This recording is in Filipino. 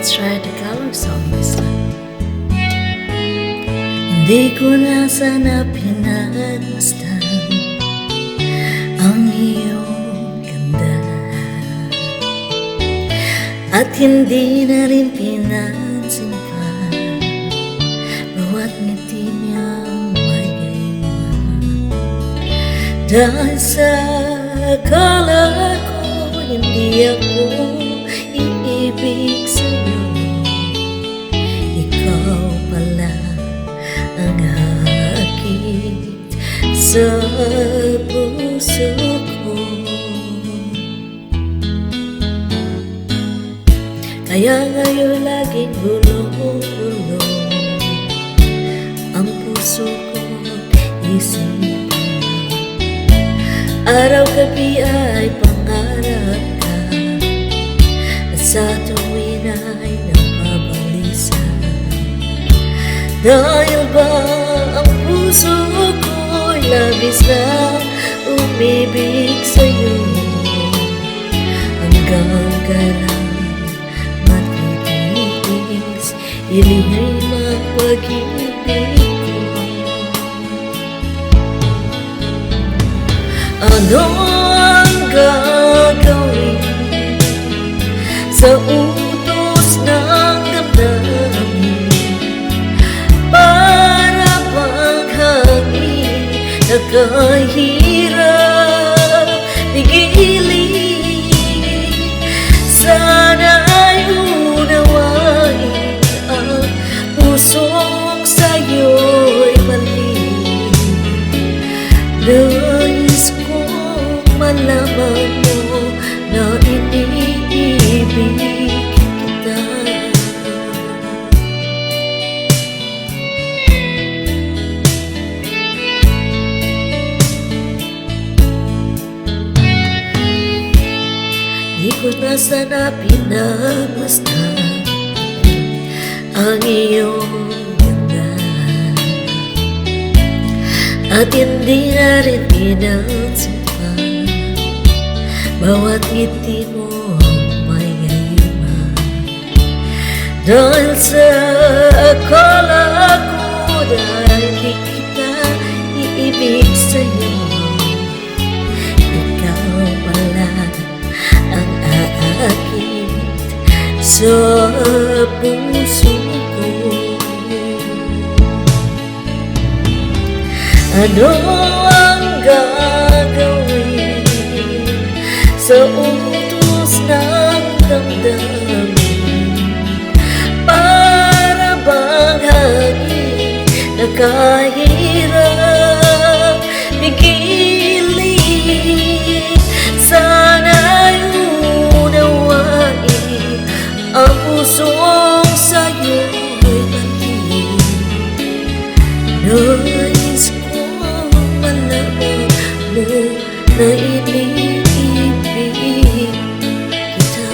Let's try the color song this time. Hindi ko na sana pinagmasdan ang iyong ganda, at hindi na rin pinansin pa bawat ngiti niyang may gayma. Dahil sa akala ko hindi ako iibig sa'yo, ikaw pala ang hakit sa puso ko. Kaya ngayon laging gulong-gulong ang puso ko, isipan. Araw-gabi ay pangarap ka, at sa tuwin ay napabalisa. Dahil ba ang puso ko'y labis na umibig sa'yo, hanggang kailan matitiis ilihim ang pag-ibig ko. Ano ang gagawin sa utos ng damdamin, para bang hangin na kahirap pigilin? Sana'y unawain ang pusong sa'yo'y mali. Nais kong malaman mo na iniibig kita. Di ko na sana pinagmasdan ang iyong ganda, at hindi na rin pinansin pa bawat ngiti mo may gayuma. Dahil sa akala ko dahil di kita iibig sa'yo, ikaw pala ang aakit sa puso ko. Ano ang gagawin sa utos ng damdamin, para bang hangin na kahirap pigilin? Sana'y unawain ang pusong sa'yo'y mali. Nais kong malaman mo na iniibig kita.